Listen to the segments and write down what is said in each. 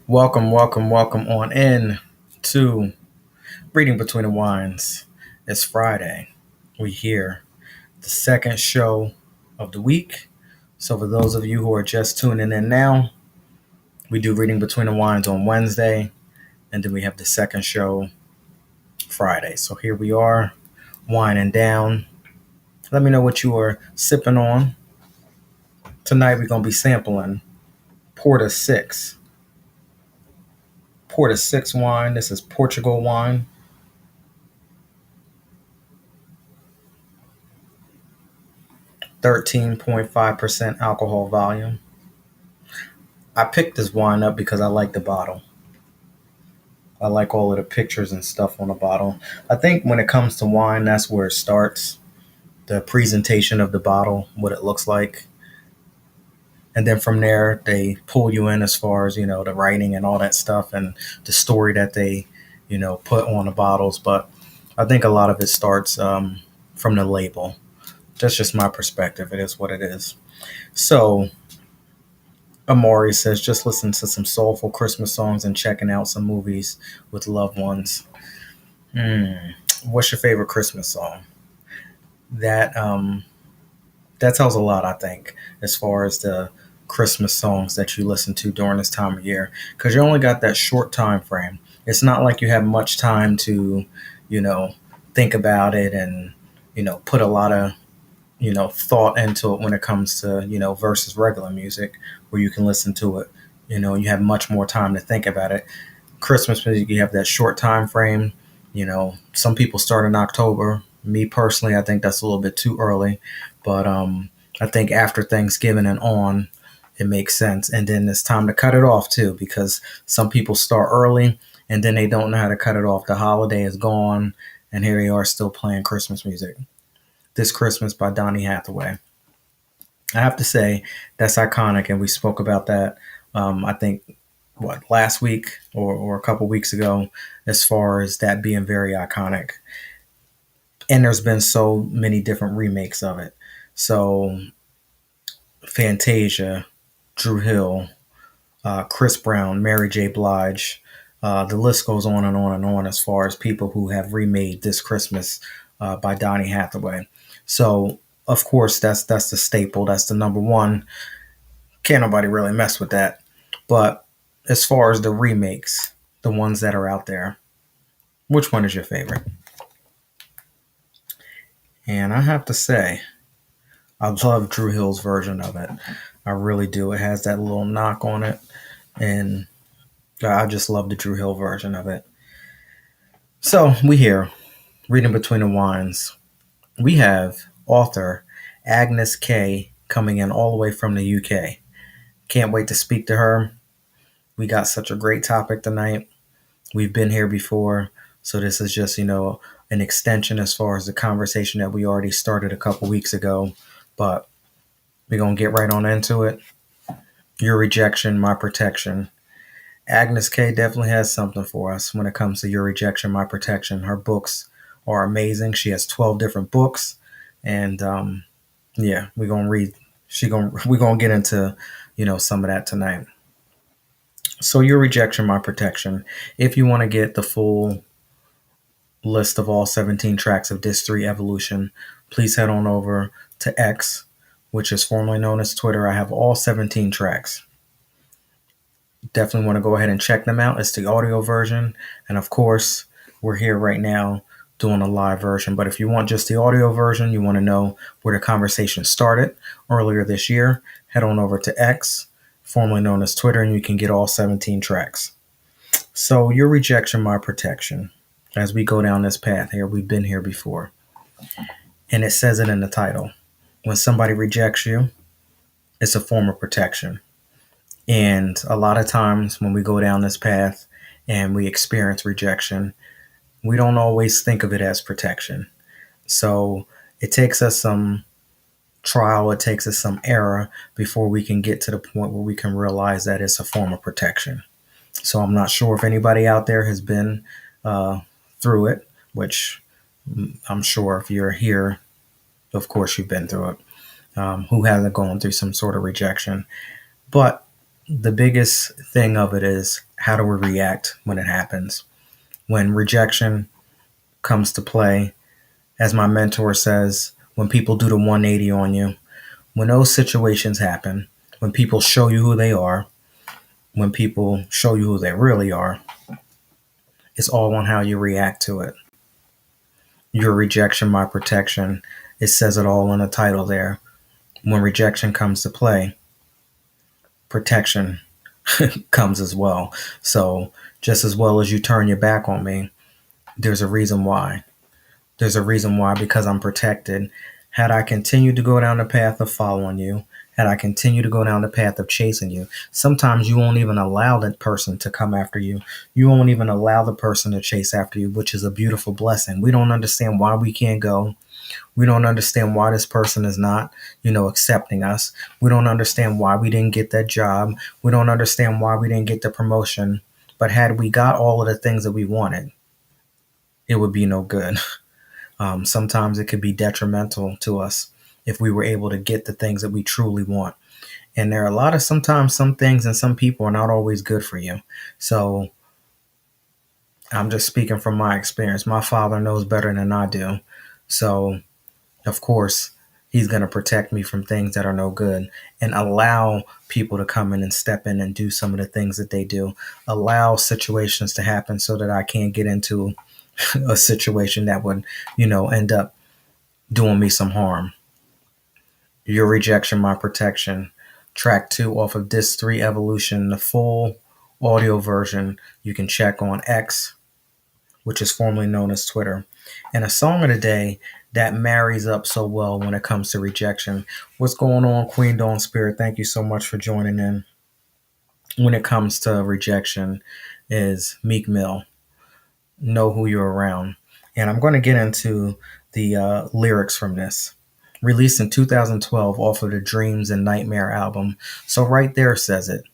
Welcome on in to Reading Between the Wines. It's Friday. We here, the second show of the week. So for those of you who are just tuning in now, we do Reading Between the Wines on Wednesday, and then we have the second show Friday. So here we are, winding down. Let me know what you are sipping on. Tonight we're gonna be sampling Porta 6. Porta 6 wine. This is Portugal wine. 13.5% alcohol volume. I picked this wine up because I like the bottle. I like all of the pictures and stuff on the bottle. I think when it comes to wine, that's where it starts. The presentation of the bottle, what it looks like. And then from there, they pull you in as far as, the writing and all that stuff and the story that they, put on the bottles. But I think a lot of it starts from the label. That's just my perspective. It is what it is. So Amari says, just listen to some soulful Christmas songs and checking out some movies with loved ones. What's your favorite Christmas song? That that tells a lot, I think, as far as the Christmas songs that you listen to during this time of year, because you only got that short time frame. It's not like you have much time to, you know, think about it and put a lot of thought into it when it comes to versus regular music where you can listen to it, you have much more time to think about it. Christmas music, you have that short time frame. Some people start in October. Me personally, I think that's a little bit too early, but I think after Thanksgiving and on, it makes sense. And then it's time to cut it off too, because some people start early and then they don't know how to cut it off. The holiday is gone and here they are still playing Christmas music. This Christmas by Donny Hathaway. I have to say that's iconic, and we spoke about that. I think last week or a couple weeks ago, as far as that being very iconic. And there's been so many different remakes of it. So Fantasia, Drew Hill, Chris Brown, Mary J. Blige. The list goes on and on and on as far as people who have remade This Christmas by Donny Hathaway. So of course that's the staple. That's the number one. Can't nobody really mess with that. But as far as the remakes, the ones that are out there, which one is your favorite? And I have to say, I love Drew Hill's version of it. I really do. It has that little knock on it, and I just love the Drew Hill version of it. So we here, reading between the wines. We have author Agnes Kay coming in all the way from the UK. Can't wait to speak to her. We got such a great topic tonight. We've been here before, so this is just, an extension as far as the conversation that we already started a couple weeks ago. But we're going to get right on into it. Your rejection, my protection. Agnes K definitely has something for us when it comes to Your Rejection, My Protection. Her books are amazing. She has 12 different books. And yeah, we're going to read. We're going to get into, some of that tonight. So Your Rejection, My Protection. If you want to get the full list of all 17 tracks of Disc 3 Evolution, please head on over to X, which is formerly known as Twitter. I have all 17 tracks. Definitely want to go ahead and check them out. It's the audio version. And of course, we're here right now doing a live version. But if you want just the audio version, you want to know where the conversation started earlier this year, head on over to X, formerly known as Twitter, and you can get all 17 tracks. So Your Rejection, My Protection. As we go down this path here, we've been here before. And it says it in the title. When somebody rejects you, it's a form of protection. And a lot of times when we go down this path and we experience rejection, we don't always think of it as protection. So it takes us some trial, it takes us some error before we can get to the point where we can realize that it's a form of protection. So I'm not sure if anybody out there has been through it, which I'm sure if you're here, of course you've been through it, who hasn't gone through some sort of rejection. But The biggest thing of it is, how do we react when it happens? When rejection comes to play, as my mentor says, when people do the 180 on you, when those situations happen, when people show you who they are, when people show you who they really are, it's all on how you react to it. Your rejection, my protection. It says it all in the title there. When rejection comes to play, protection comes as well. So, just as well as you turn your back on me, there's a reason why. There's a reason why, because I'm protected. Had I continued to go down the path of following you, had I continued to go down the path of chasing you, sometimes you won't even allow that person to come after you. You won't even allow the person to chase after you, which is a beautiful blessing. We don't understand why we can't go. We don't understand why this person is not, accepting us. We don't understand why we didn't get that job. We don't understand why we didn't get the promotion. But had we got all of the things that we wanted, it would be no good. Sometimes it could be detrimental to us if we were able to get the things that we truly want. And there are a lot of, sometimes some things and some people are not always good for you. So I'm just speaking from my experience. My father knows better than I do. So, of course, he's going to protect me from things that are no good and allow people to come in and step in and do some of the things that they do. Allow situations to happen so that I can't get into a situation that would, end up doing me some harm. Your Rejection, My Protection. Track 2 off of Disc 3 Evolution, the full audio version you can check on X, which is formerly known as Twitter. And a song of the day that marries up so well when it comes to rejection. What's going on, Queen Dawn Spirit? Thank you so much for joining in. When it comes to rejection, is Meek Mill. Know who you're around. And I'm going to get into the lyrics from this. Released in 2012 off of the Dreams and Nightmare album. So right there says it.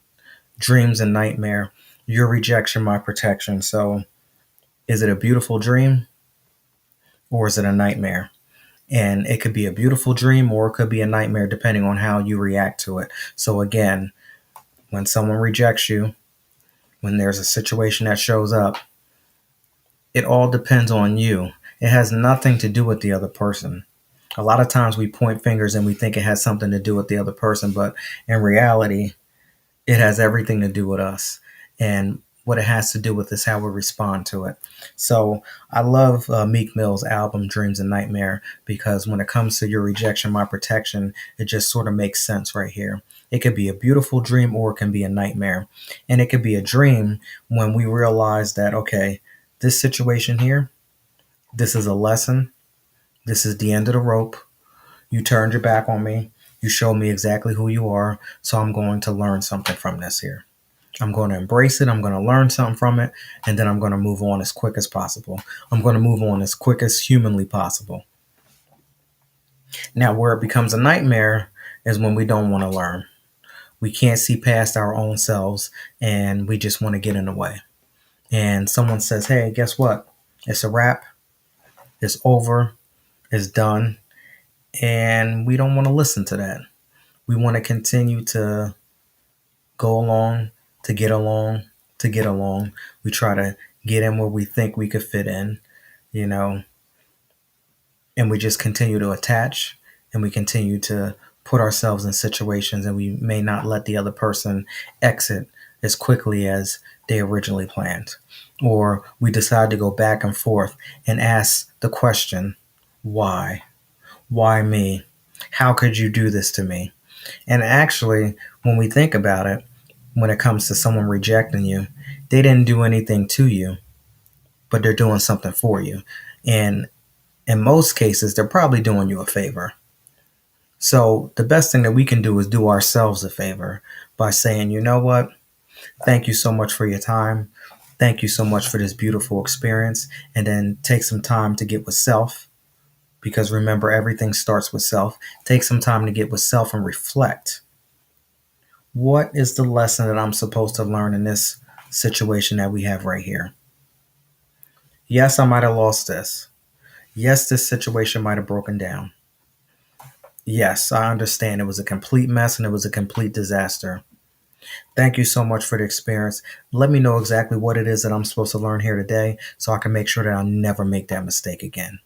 Dreams and Nightmare. Your rejection, my protection. So is it a beautiful dream or is it a nightmare? And it could be a beautiful dream or it could be a nightmare depending on how you react to it. So again, when someone rejects you, when there's a situation that shows up, it all depends on you. It has nothing to do with the other person. A lot of times we point fingers and we think it has something to do with the other person, but in reality, it has everything to do with us. And what it has to do with is how we respond to it. So I love Meek Mill's album, Dreams and Nightmare, because when it comes to your rejection, my protection, it just sort of makes sense right here. It could be a beautiful dream or it can be a nightmare. And it could be a dream when we realize that, okay, this situation here, this is a lesson. This is the end of the rope. You turned your back on me. You showed me exactly who you are. So I'm going to learn something from this here. I'm going to embrace it. I'm going to learn something from it. And then I'm going to move on as quick as possible. I'm going to move on as quick as humanly possible. Now, where it becomes a nightmare is when we don't want to learn. We can't see past our own selves and we just want to get in the way. And someone says, hey, guess what? It's a wrap. It's over. It's done. And we don't want to listen to that. We want to continue to go along, to get along, to get along. We try to get in where we think we could fit in, you know, and we just continue to attach and we continue to put ourselves in situations and we may not let the other person exit as quickly as they originally planned. Or we decide to go back and forth and ask the question, why? Why me? How could you do this to me? And actually, when we think about it, when it comes to someone rejecting you, they didn't do anything to you, but they're doing something for you. And in most cases, they're probably doing you a favor. So the best thing that we can do is do ourselves a favor by saying, you know what? Thank you so much for your time. Thank you so much for this beautiful experience. And then take some time to get with self. Because remember, everything starts with self. Take some time to get with self and reflect. What is the lesson that I'm supposed to learn in this situation that we have right here? Yes, I might have lost this. Yes, this situation might have broken down. Yes, I understand it was a complete mess and it was a complete disaster. Thank you so much for the experience. Let me know exactly what it is that I'm supposed to learn here today so I can make sure that I'll never make that mistake again.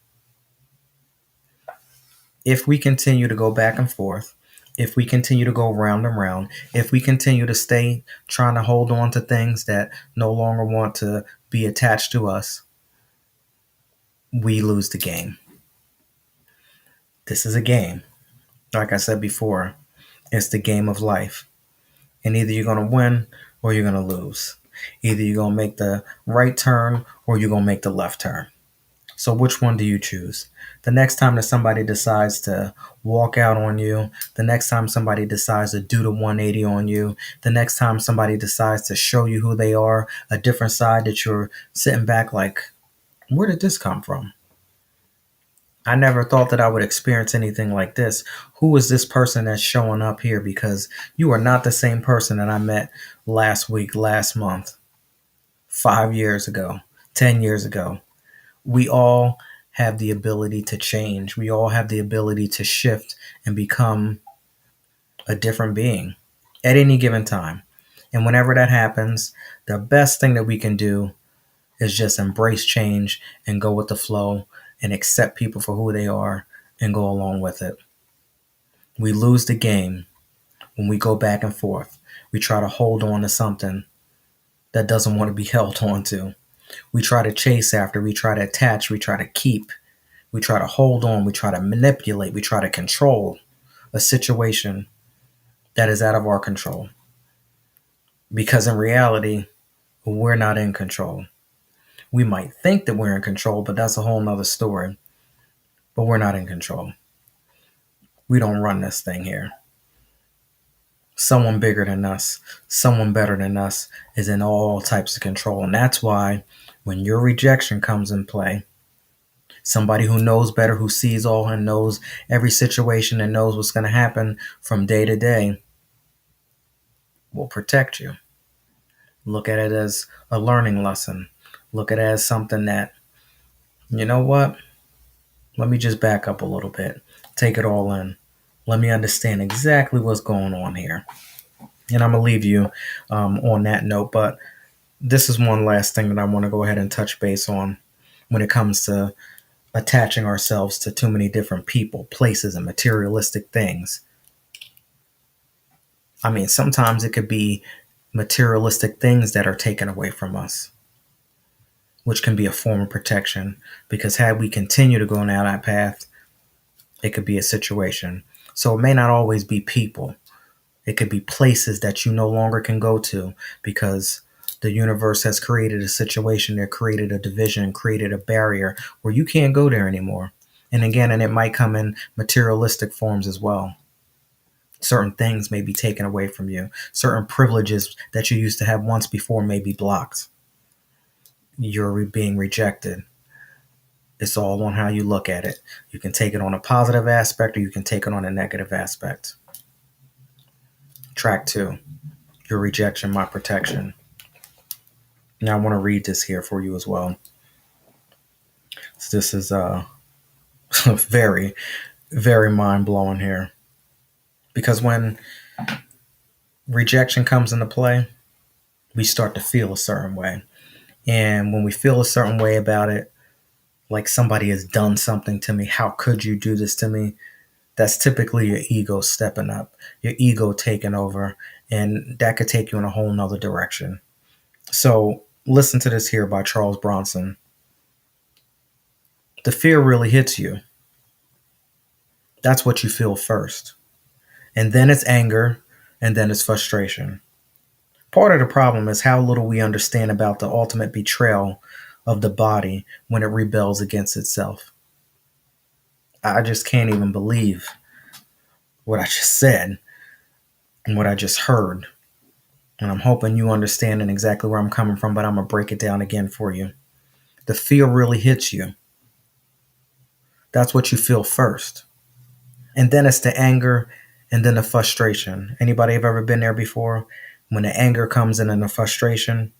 If we continue to go back and forth, if we continue to go round and round, if we continue to stay trying to hold on to things that no longer want to be attached to us, we lose the game. This is a game. Like I said before, it's the game of life. And either you're going to win or you're going to lose. Either you're going to make the right turn or you're going to make the left turn. So which one do you choose? The next time that somebody decides to walk out on you, the next time somebody decides to do the 180 on you, the next time somebody decides to show you who they are, a different side that you're sitting back like, where did this come from? I never thought that I would experience anything like this. Who is this person that's showing up here? Because you are not the same person that I met last week, last month, 5 years ago, 10 years ago. We all have the ability to change. We all have the ability to shift and become a different being at any given time. And whenever that happens, the best thing that we can do is just embrace change and go with the flow and accept people for who they are and go along with it. We lose the game when we go back and forth. We try to hold on to something that doesn't want to be held on to. We try to chase after, we try to attach, we try to keep, we try to hold on, we try to manipulate, we try to control a situation that is out of our control. Because in reality, we're not in control. We might think that we're in control, but that's a whole nother story. But we're not in control. We don't run this thing here. Someone bigger than us, someone better than us is in all types of control. And that's why when your rejection comes in play, somebody who knows better, who sees all and knows every situation and knows what's going to happen from day to day will protect you. Look at it as a learning lesson. Look at it as something that, you know what? Let me just back up a little bit. Take it all in. Let me understand exactly what's going on here. And I'm going to leave you on that note. But this is one last thing that I want to go ahead and touch base on when it comes to attaching ourselves to too many different people, places, and materialistic things. I mean, sometimes it could be materialistic things that are taken away from us, which can be a form of protection. Because had we continue to go down that path, it could be a situation. So it may not always be people. It could be places that you no longer can go to because the universe has created a situation that created a division, created a barrier where you can't go there anymore. And again, and it might come in materialistic forms as well. Certain things may be taken away from you. Certain privileges that you used to have once before may be blocked. You're being rejected. It's all on how you look at it. You can take it on a positive aspect or you can take it on a negative aspect. Track 2, your rejection, my protection. Now I want to read this here for you as well. So this is very, very mind-blowing here. Because when rejection comes into play, we start to feel a certain way. And when we feel a certain way about it, like somebody has done something to me, how could you do this to me? That's typically your ego stepping up, your ego taking over, and that could take you in a whole nother direction. So listen to this here by Charles Bronson. The fear really hits you. That's what you feel first. And then it's anger, and then it's frustration. Part of the problem is how little we understand about the ultimate betrayal of the body when it rebels against itself. I just can't even believe what I just said and what I just heard. And I'm hoping you understand exactly where I'm coming from, but I'm going to break it down again for you. The fear really hits you. That's what you feel first. And then it's the anger and then the frustration. Anybody have ever been there before? When the anger comes in and the frustration,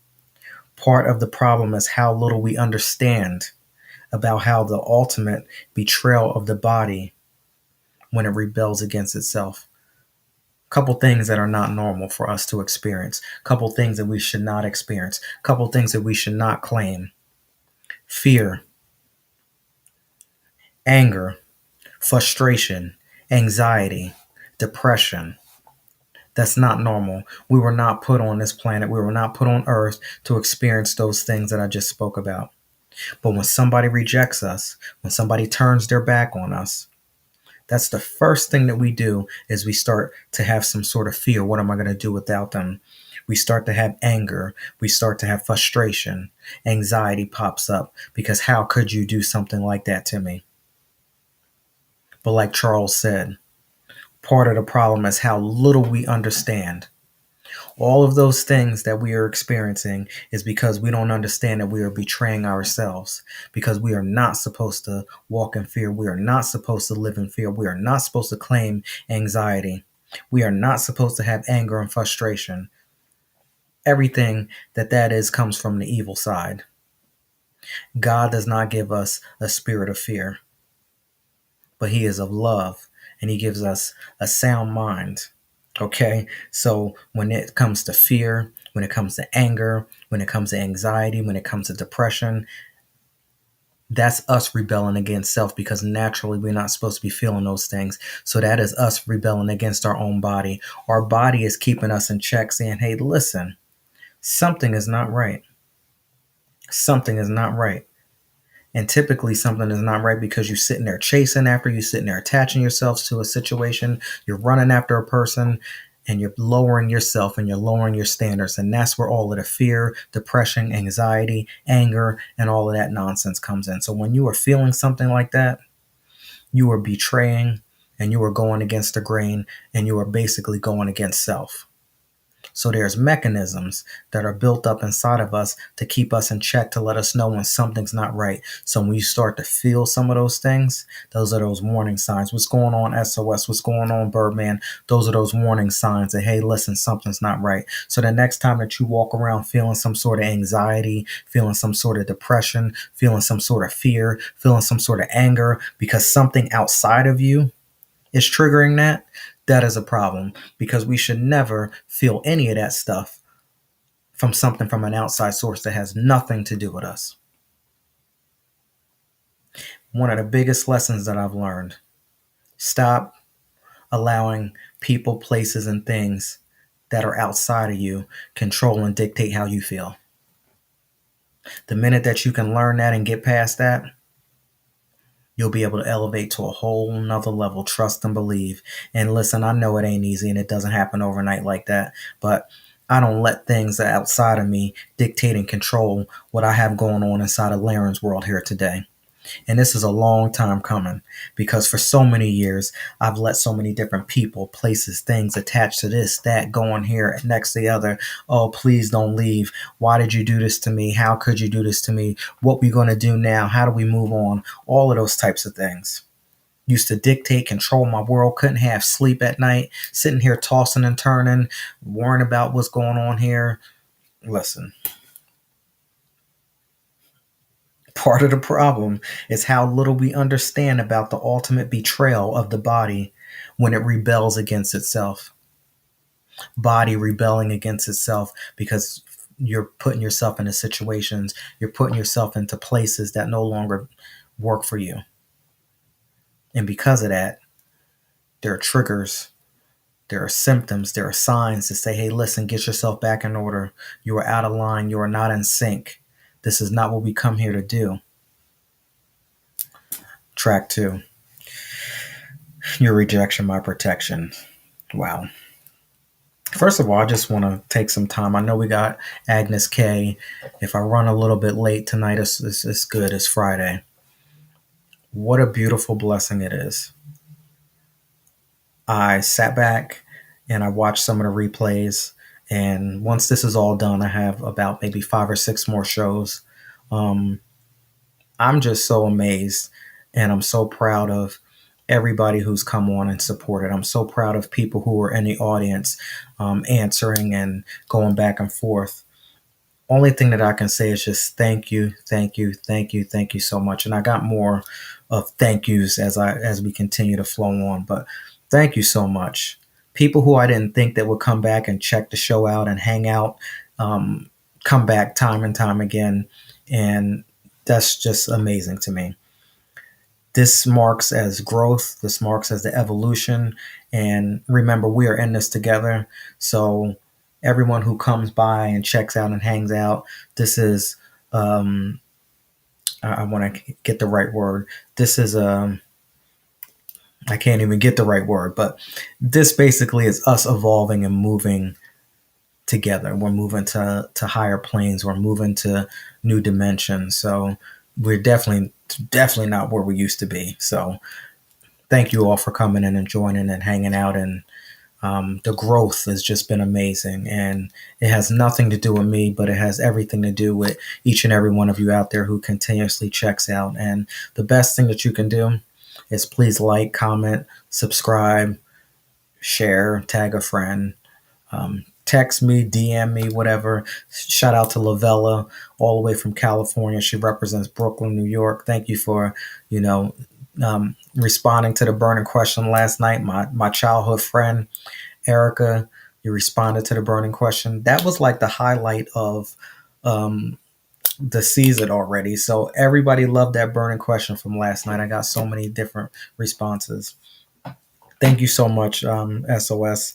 part of the problem is how little we understand about how the ultimate betrayal of the body when it rebels against itself Couple things that are not normal for us to experience. Couple things that we should not experience. Couple things that we should not claim. Fear, anger, frustration, anxiety, depression. That's not normal. We were not put on this planet. We were not put on earth to experience those things that I just spoke about. But when somebody rejects us, when somebody turns their back on us, that's the first thing that we do is we start to have some sort of fear. What am I going to do without them? We start to have anger. We start to have frustration. Anxiety pops up because how could you do something like that to me? But like Charles said, part of the problem is how little we understand. All of those things that we are experiencing is because we don't understand that we are betraying ourselves, because we are not supposed to walk in fear. We are not supposed to live in fear. We are not supposed to claim anxiety. We are not supposed to have anger and frustration. Everything that is comes from the evil side. God does not give us a spirit of fear, but he is of love, and he gives us a sound mind. Okay, so when it comes to fear, when it comes to anger, when it comes to anxiety, when it comes to depression, that's us rebelling against self because naturally we're not supposed to be feeling those things. So that is us rebelling against our own body. Our body is keeping us in check, saying, hey, listen, something is not right. Something is not right. And typically something is not right because you're sitting there chasing after, you're sitting there attaching yourselves to a situation, you're running after a person, and you're lowering yourself and you're lowering your standards. And that's where all of the fear, depression, anxiety, anger, and all of that nonsense comes in. So when you are feeling something like that, you are betraying and you are going against the grain and you are basically going against self. So there's mechanisms that are built up inside of us to keep us in check, to let us know when something's not right. So when you start to feel some of those things, those are those warning signs. What's going on, SOS? What's going on, Birdman? Those are those warning signs that, hey, listen, something's not right. So the next time that you walk around feeling some sort of anxiety, feeling some sort of depression, feeling some sort of fear, feeling some sort of anger because something outside of you is triggering that, that is a problem because we should never feel any of that stuff from something from an outside source that has nothing to do with us. One of the biggest lessons that I've learned, stop allowing people, places, and things that are outside of you control and dictate how you feel. The minute that you can learn that and get past that, you'll be able to elevate to a whole nother level. Trust and believe. And listen, I know it ain't easy and it doesn't happen overnight like that, but I don't let things outside of me dictate and control what I have going on inside of Laren's world here today. And this is a long time coming because for so many years, I've let so many different people, places, things attached to this, that, going here, next to the other. Oh, please don't leave. Why did you do this to me? How could you do this to me? What we going to do now? How do we move on? All of those types of things used to dictate, control my world. Couldn't have sleep at night, sitting here tossing and turning, worrying about what's going on here. Listen. Part of the problem is how little we understand about the ultimate betrayal of the body when it rebels against itself. Body rebelling against itself because you're putting yourself into situations, you're putting yourself into places that no longer work for you. And because of that, there are triggers, there are symptoms, there are signs to say, hey, listen, get yourself back in order. You are out of line. You are not in sync. This is not what we come here to do. Track 2. Your rejection, my protection. Wow. First of all, I just want to take some time. I know we got Agnes Kay. If I run a little bit late tonight, it's good. It's Friday. What a beautiful blessing it is. I sat back and I watched some of the replays. And once this is all done, I have about maybe 5 or 6 more shows. I'm just so amazed and I'm so proud of everybody who's come on and supported. I'm so proud of people who were in the audience answering and going back and forth. Only thing that I can say is just thank you, thank you, thank you, thank you so much. And I got more of thank yous as we continue to flow on. But thank you so much. people who I didn't think that would come back and check the show out and hang out, um, come back time and time again. And that's just amazing to me. This marks as growth, this marks as the evolution. And remember, we are in this together. So everyone who comes by and checks out and hangs out, this is, um, I want to get the right word. This is I can't even get the right word, but this basically is us evolving and moving together. We're moving to higher planes. We're moving to new dimensions. So we're definitely not where we used to be. So thank you all for coming in and joining and hanging out. And the growth has just been amazing. And it has nothing to do with me, but it has everything to do with each and every one of you out there who continuously checks out. And the best thing that you can do is please like, comment, subscribe, share, tag a friend, text me, DM me, whatever. Shout out to Lavella, all the way from California. She represents Brooklyn, New York. Thank you for, you know, responding to the burning question last night. My childhood friend, Erica, you responded to the burning question. That was like the highlight of um, the season already. So everybody loved that burning question from last night. I got so many different responses. Thank you so much, SOS.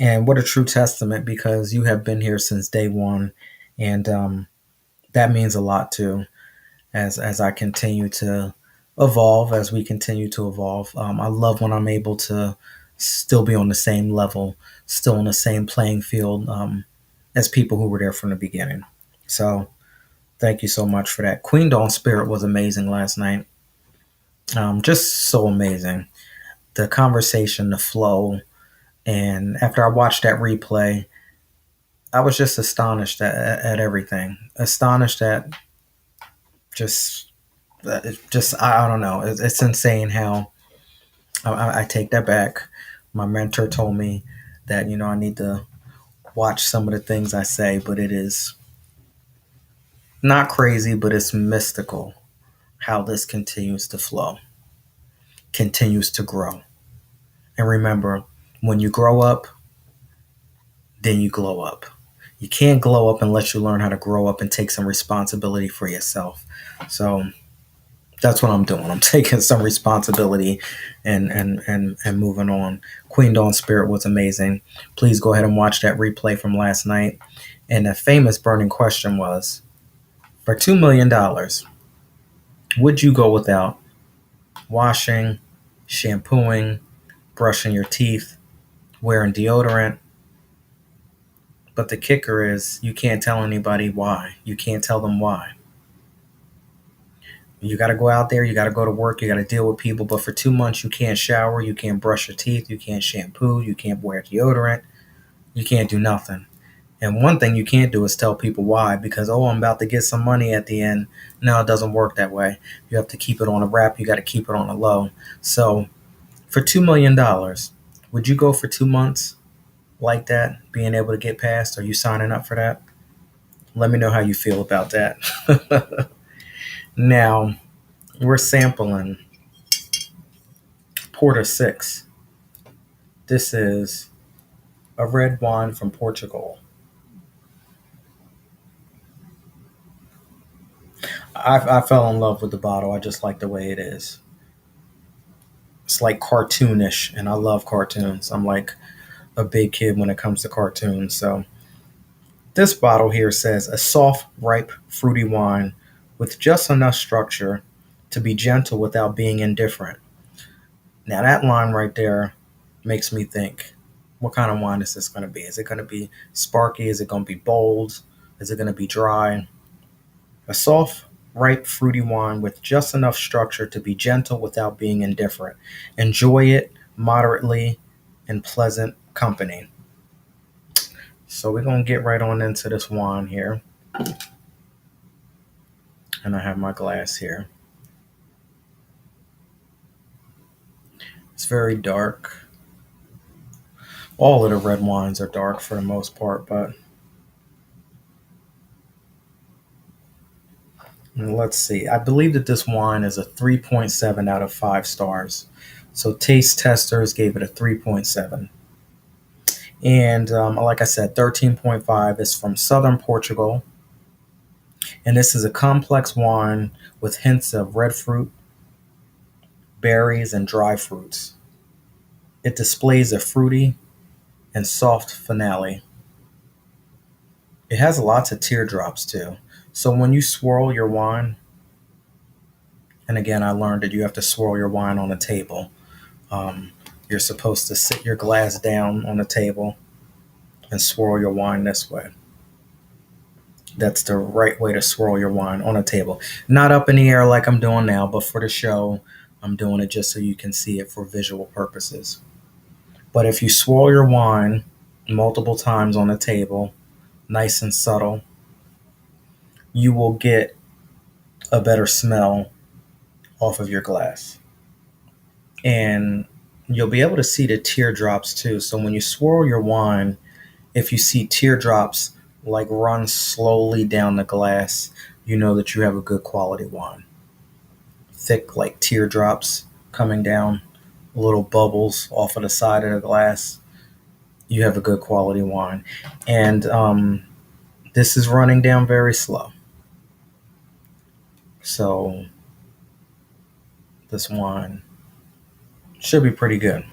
And what a true testament, because you have been here since day one. And that means a lot too, as I continue to evolve, as we continue to evolve. I love when I'm able to still be on the same level, still on the same playing field as people who were there from the beginning. So thank you so much for that. Queen Dawn Spirit was amazing last night. Just so amazing. The conversation, the flow. And after I watched that replay, I was just astonished at everything. Astonished at just, I don't know. It's insane how I take that back. My mentor told me that, I need to watch some of the things I say, but it is not crazy, but it's mystical how this continues to flow, continues to grow. And remember, when you grow up, then you glow up. You can't glow up unless you learn how to grow up and take some responsibility for yourself. So that's what I'm doing. I'm taking some responsibility and moving on. Queen Dawn Spirit was amazing. Please go ahead and watch that replay from last night. And the famous burning question was, for $2 million, would you go without washing, shampooing, brushing your teeth, wearing deodorant? But the kicker is you can't tell anybody why. You can't tell them why. You got to go out there, you got to go to work, you got to deal with people. But for 2 months, you can't shower, you can't brush your teeth, you can't shampoo, you can't wear deodorant, you can't do nothing. And one thing you can't do is tell people why, because, oh, I'm about to get some money at the end. No, it doesn't work that way. You have to keep it on a wrap, you got to keep it on a low. So for $2 million, would you go for 2 months like that, being able to get past? Are you signing up for that? Let me know how you feel about that. Now, we're sampling Porta 6. This is a red wine from Portugal. I fell in love with the bottle. I just like the way it is. It's like cartoonish, and I love cartoons. I'm like a big kid when it comes to cartoons. So this bottle here says a soft, ripe, fruity wine with just enough structure to be gentle without being indifferent. Now that line right there makes me think, what kind of wine is this going to be? Is it going to be sparky? Is it going to be bold? Is it going to be dry? A soft, ripe, fruity wine with just enough structure to be gentle without being indifferent. Enjoy it moderately in pleasant company. So we're going to get right on into this wine here. And I have my glass here. It's very dark. All of the red wines are dark for the most part, but let's see. I believe that this wine is a 3.7 out of 5 stars. So taste testers gave it a 3.7. And like I said, 13.5 is from southern Portugal. And this is a complex wine with hints of red fruit, berries, and dry fruits. It displays a fruity and soft finale. It has lots of teardrops too. So when you swirl your wine, and again, I learned that you have to swirl your wine on a table. Um, you're supposed to sit your glass down on a table and swirl your wine this way. That's the right way to swirl your wine on a table. Not up in the air like I'm doing now, but for the show, I'm doing it just so you can see it for visual purposes. But if you swirl your wine multiple times on a table, nice and subtle, you will get a better smell off of your glass. And you'll be able to see the teardrops too. So when you swirl your wine, if you see teardrops like run slowly down the glass, you know that you have a good quality wine. Thick like teardrops coming down, little bubbles off of the side of the glass, you have a good quality wine. And this is running down very slow. So this wine should be pretty good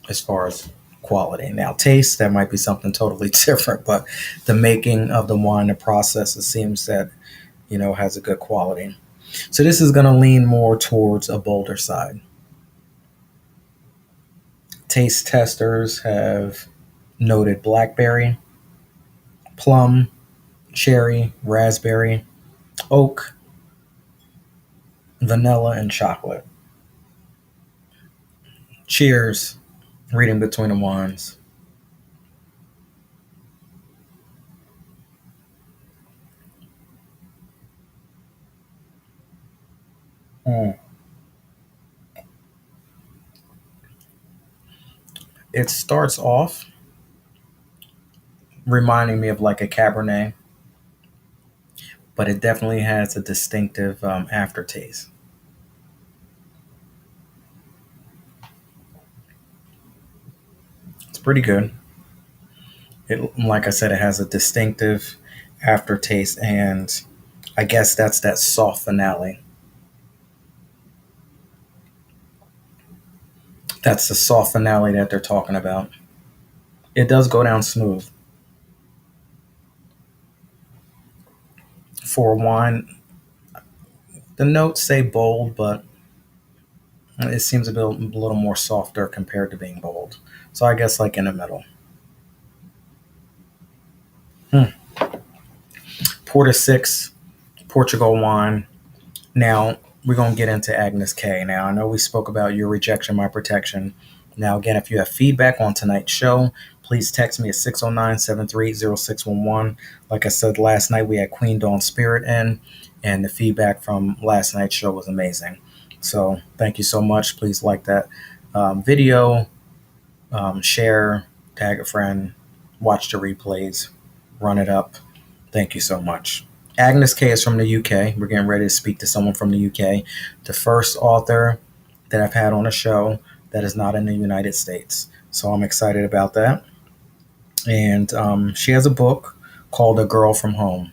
as far as quality. Now, taste, that might be something totally different, but the making of the wine, the process, it seems that, has a good quality. So this is going to lean more towards a bolder side. Taste testers have noted blackberry, plum, cherry, raspberry, oak, vanilla, and chocolate. Cheers, reading between the wines. Mm. It starts off reminding me of like a Cabernet, but it definitely has a distinctive aftertaste. It's pretty good. Like I said, it has a distinctive aftertaste, and I guess that's that soft finale. That's the soft finale that they're talking about. It does go down smooth. For wine, the notes say bold, but it seems a little more softer compared to being bold. So I guess like in the middle. Hmm. Porta 6, Portugal wine. Now, we're going to get into Agnes K. Now, I know we spoke about your rejection, my protection. Now, again, if you have feedback on tonight's show, please text me at 609-738-0611. Like I said last night, we had Queen Dawn Spirit in, and the feedback from last night's show was amazing. So thank you so much. Please like that video, share, tag a friend, watch the replays, run it up. Thank you so much. Agnes K is from the UK. We're getting ready to speak to someone from the UK. The first author that I've had on a show that is not in the United States. So I'm excited about that. And she has a book called A Girl from Home.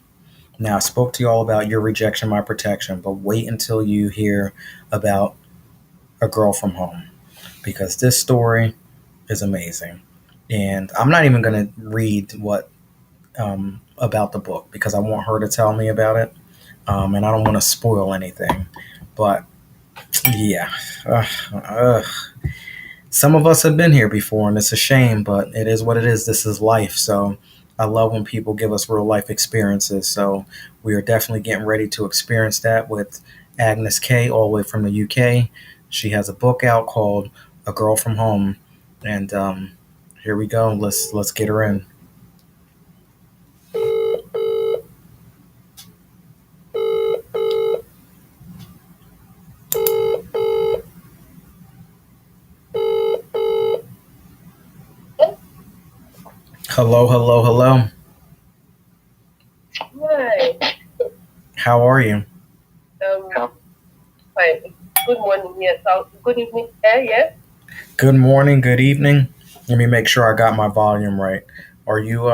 Now, I spoke to you all about Your Rejection, My Protection, but wait until you hear about A Girl from Home because this story is amazing. And I'm not even going to read what about the book because I want her to tell me about it. And I don't want to spoil anything. But yeah, some of us have been here before, and it's a shame, but it is what it is. This is life. So I love when people give us real life experiences. So we are definitely getting ready to experience that with Agnes K, all the way from the UK. She has a book out called A Girl from Home, and here we go. Let's get her in. Hello, hello, hello. Hi. How are you? Fine. Good morning. Yes. Good evening. Yes. Good morning, good evening. Let me make sure I got my volume right. Are you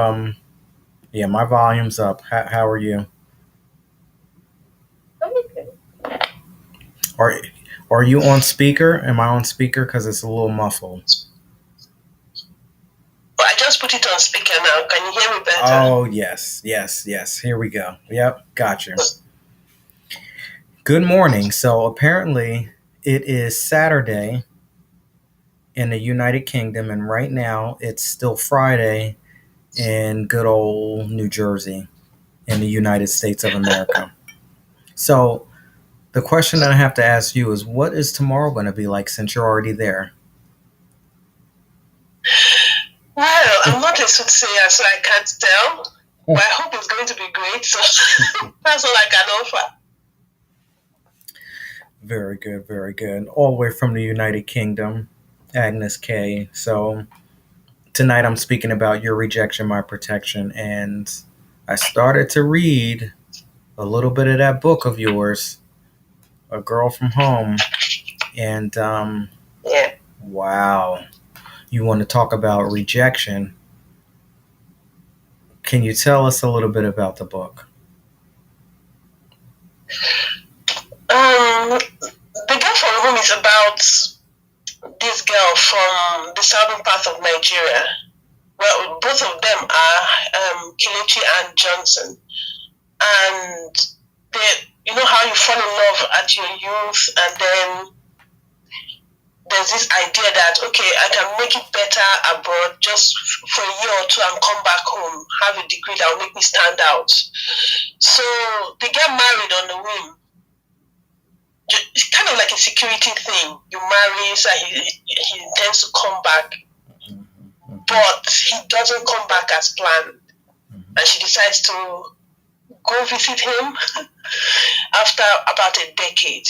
Yeah, my volume's up. How are you? Okay. Are are you on speaker? Am I on speaker? Because it's a little muffled. But I just put it on speaker now. Can you hear me better? Oh yes, yes, yes. Here we go. Yep, got you. Good morning. So apparently it is Saturday in the United Kingdom, and right now it's still Friday in good old New Jersey in the United States of America. So the question that I have to ask you is, what is tomorrow going to be like since you're already there? Well, I'm not a soothsayer, so I can't tell. But I hope it's going to be great. So that's all I can offer. Very good, very good. All the way from the United Kingdom, Agnes Kay. So tonight I'm speaking about Your Rejection, My Protection, and I started to read a little bit of that book of yours, A Girl from Home, and Yeah. wow, you want to talk about rejection? Can you tell us a little bit about the book? The girl from home is about this girl from the southern part of Nigeria. Well, both of them are Kelechi and Johnson, and they, you know how you fall in love at your youth, and then there's this idea that okay, I can make it better abroad just for a year or two and come back home, have a degree that will make me stand out. So they get married on the whim. It's kind of like a security thing. You marry, so he intends to come back, but he doesn't come back as planned, and she decides to go visit him after about a decade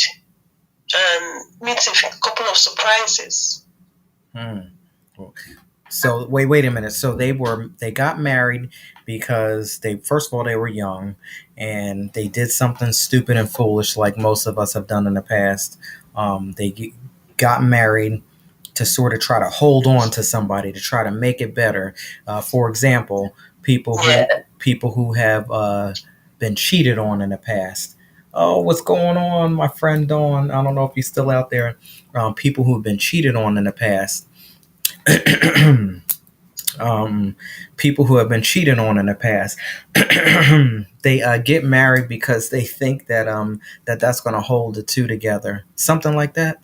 and meets a couple of surprises. Hmm. So wait a minute. So they got married because they first of all they were young and they did something stupid and foolish like most of us have done in the past. Got married to sort of try to hold on to somebody to try to make it better. For example, Yeah. people who have been cheated on in the past. Oh, what's going on, my friend Dawn? I don't know if he's still out there. People who've been cheated on in the past. um, People who have been cheated on in the past. They get married because they think that that's going to hold the two together. Something like that.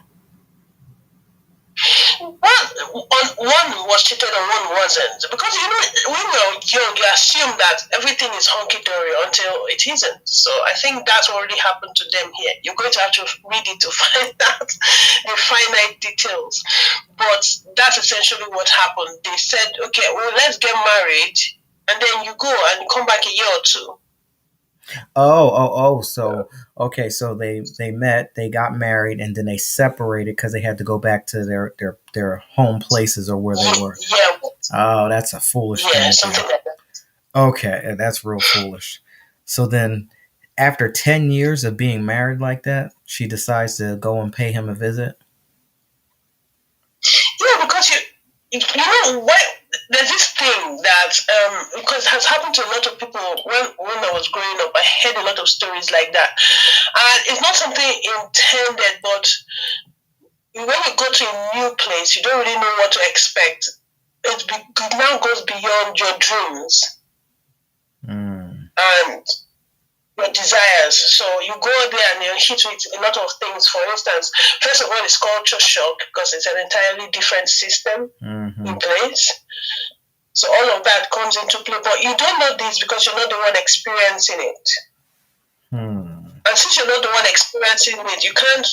One was cheated and one wasn't. Because you know, when you're young, you assume that everything is hunky dory until it isn't. So I think that's already happened to them here. You're going to have to read it to find out the finite details. But that's essentially what happened. They said, okay, well, let's get married, and then you go and you come back a year or two. So okay, so they met, they got married, and then they separated because they had to go back to their home places or where they Yeah, were. yeah, Oh, that's a foolish thing yeah, to do. something like that. Okay, that's real foolish. So then, after 10 years of being married like that, she decides to go and pay him a visit. Yeah, because you know what? There's this thing that because it has happened to a lot of people when I was growing up. I heard a lot of stories like that, and it's not something intended, but when you go to a new place, you don't really know what to expect. It now goes beyond your dreams Mm. and your desires. So you go there and you're hit with a lot of things. For instance, first of all, it's culture shock because it's an entirely different system Hmm. in place. So all of that comes into play, but you don't know this because you're not the one experiencing it. Hmm. And since you're not the one experiencing it, you can't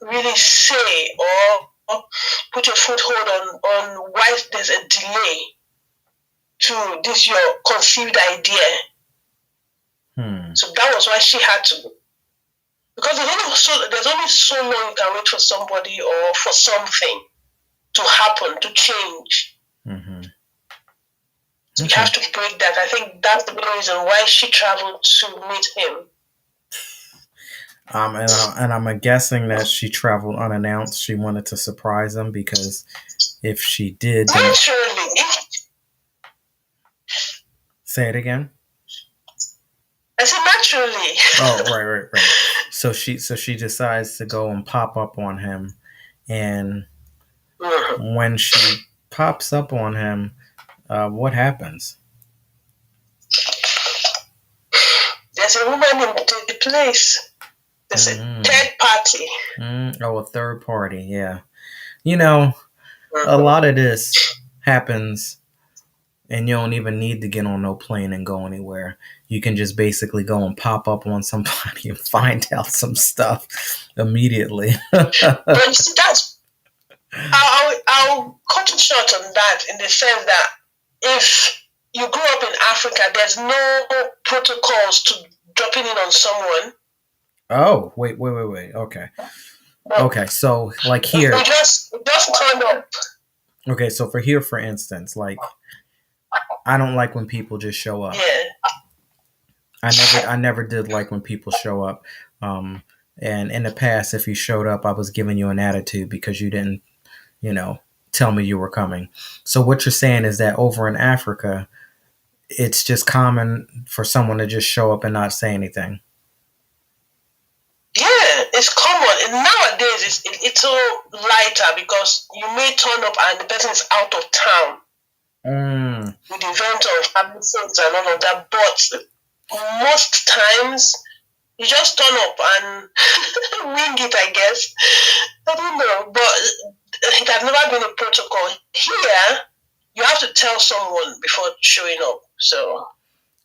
really say or put your foothold on why there's a delay to this your conceived idea. Hmm. So that was why she had to. Because there's only so long you can wait for somebody or for something to happen, to change. Hmm. So you Okay. have to break that. I think that's the main reason why she traveled to meet him. And I'm guessing that she traveled unannounced. She wanted to surprise him because If she did, then Naturally, say it again. I said naturally. Oh, right. So she decides to go and pop up on him, and Mhm. when she pops up on him, what happens? There's a woman in the place. There's a Mm, third party. oh, a third party. Yeah, you know, a Mhm. lot of this happens, and you don't even need to get on no plane and go anywhere. You can just basically go and pop up on somebody and find out some stuff immediately. But you see, I'll cut it short on that in the sense that if you grew up in Africa, there's no protocols to dropping in on someone. Oh, wait. Okay. So like We here, just turn up. okay. So for here, for instance, like I don't like when people just show up. Yeah. I never did like when people show up. Um, and in the past, if you showed up, I was giving you an attitude because you didn't, you know, tell me you were coming. So what you're saying is that over in Africa, it's just common for someone to just show up and not say anything. Yeah, it's common. And nowadays, it's so lighter because you may turn up and the person is out of town Mm, with the event of having sex and all of that. But most times, you just turn up and wing it, I guess. I don't know. But it has never been a protocol. Here, you have to tell someone before showing up. So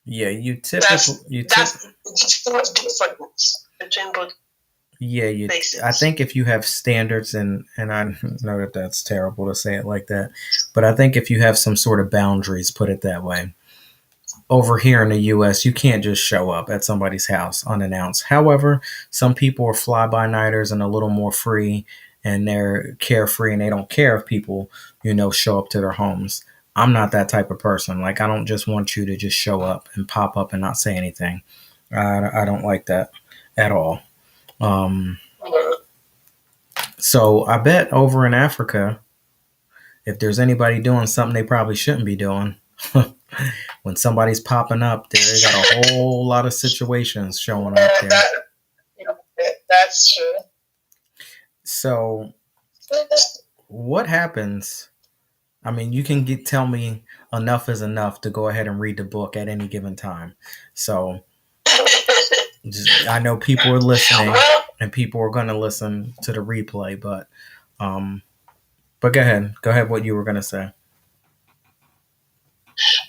yeah, you typically that's you tip that's the distinct difference between both yeah, I places. think if you have standards, and I know that that's terrible to say it like that, but I think if you have some sort of boundaries, put it that way. Over here in the US, you can't just show up at somebody's house unannounced. However, some people are fly by nighters and a little more free, and they're carefree and they don't care if people, show up to their homes. I'm not that type of person. Like, I don't just want you to just show up and pop up and not say anything. I don't like that at all. Um, so I bet over in Africa, if there's anybody doing something they probably shouldn't be doing, when somebody's popping up, they got a whole lot of situations showing up there. That's true. So what happens? I mean, you can tell me enough is enough to go ahead and read the book at any given time. So I know people are listening Well, and people are going to listen to the replay, um, but go ahead. What you were going to say?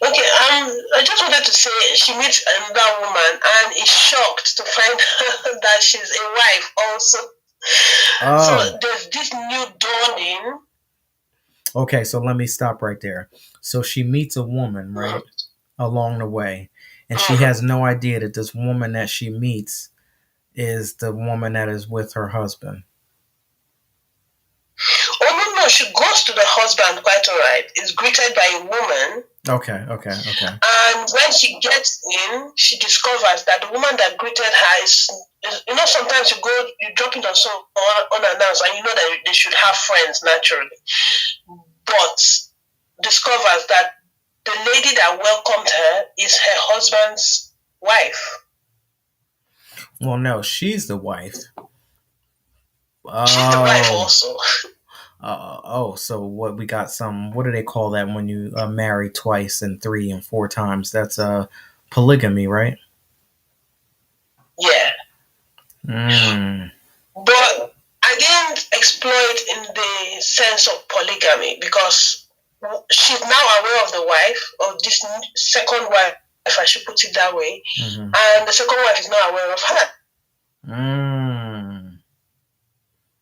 okay, I just wanted to say she meets another woman and is shocked to find out that she's a wife also. Oh, So there's this new dawning. okay. So let me stop right there. So she meets a woman, Mhm, right, along the way, and she mhm. has no idea that this woman that she meets is the woman that is with her husband. Oh no, she goes to the husband quite alright. Is greeted by a woman. Okay. And when she gets in, she discovers that the woman that greeted her is sometimes you drop it on someone unannounced, and you know that they should have friends naturally, but discovers that the lady that welcomed her is her husband's wife. Well, no, she's the wife. She's the wife Oh, also. so what we got what do they call that when you marry twice and three and four times? That's polygamy, right? Yeah. Mm, But I didn't exploit in the sense of polygamy because she's now aware of the wife, of this second wife, if I should put it that way, mm-hmm. and the second wife is not aware of her. Mm.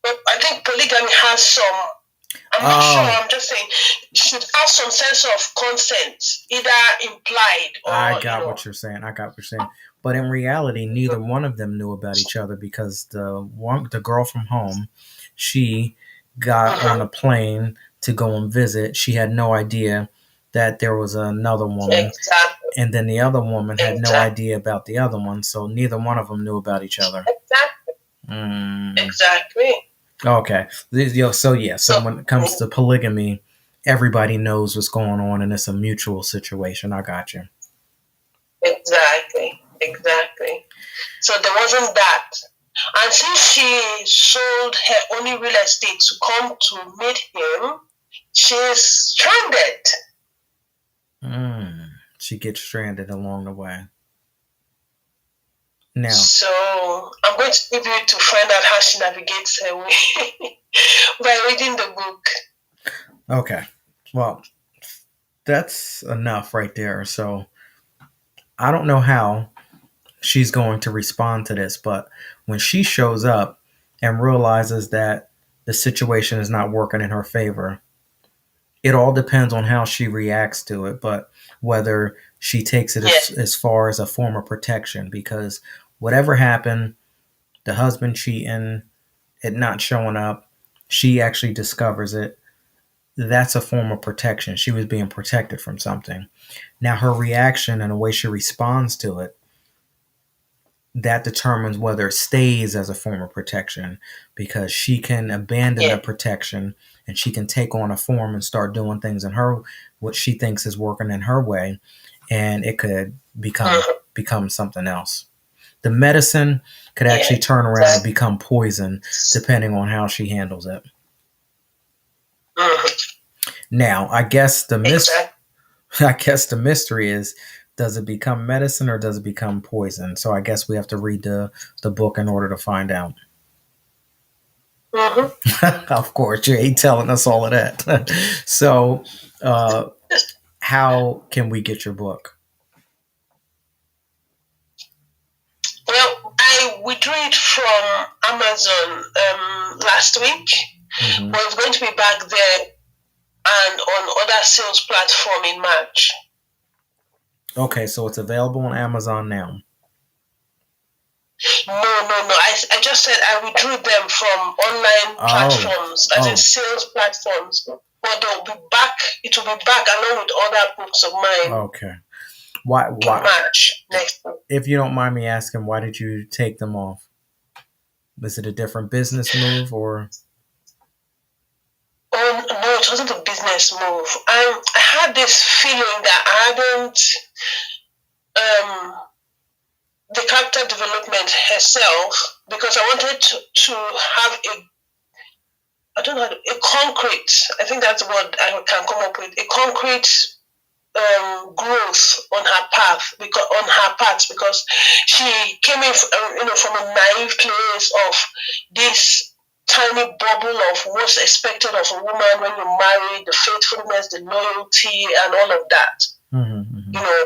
But I think polygamy has some, I'm not sure, Oh, I'm just saying, should have some sense of consent, either implied I or, got what you're saying. But in reality, neither one of them knew about each other because the girl from home, she got on Mhm. a plane to go and visit. She had no idea that there was another woman, Exactly. and then the other woman had no Exactly. idea about the other one. So neither one of them knew about each other. Exactly. Mm. Exactly. Okay. So yeah. So So, when it comes to polygamy, everybody knows what's going on and it's a mutual situation. I got you. Exactly. Exactly. So there wasn't that. And since she sold her only real estate to come to meet him, she's stranded. She gets stranded along the way. Now, so I'm going to leave you to find out how she navigates her way by reading the book. Okay. Well, that's enough right there. So I don't know how she's going to respond to this, but when she shows up and realizes that the situation is not working in her favor, it all depends on how she reacts to it, but whether she takes it as far as a form of protection, because whatever happened, the husband cheating, it not showing up, she actually discovers it. That's a form of protection. She was being protected from something. Now, her reaction and the way she responds to it, that determines whether it stays as a form of protection, because she can abandon the protection and she can take on a form and start doing things in her, what she thinks is working in her way, and it could become something else. The medicine could actually turn around and become poison depending on how she handles it. Now, I guess the mystery is, does it become medicine or does it become poison? So I guess we have to read the book in order to find out. Of course, you ain't telling us all of that. So, how can we get your book? Well, I withdrew it from Amazon last week, but it's going to be back there and on other sales platform in March. Okay, so it's available on Amazon now. No. I just said I withdrew them from online platforms, as in sales platforms. But they'll be back. It will be back along with other books of mine. Okay. Why? In March next week. If you don't mind me asking, why did you take them off? Is it a different business move or? Oh no, it wasn't a business move. I had this feeling that I hadn't the character development herself, because I wanted to have a concrete, I think that's what I can come up with, a concrete growth on her path, because she came in from a naive place of this tiny bubble of what's expected of a woman when you marry, the faithfulness, the loyalty, and all of that. You know,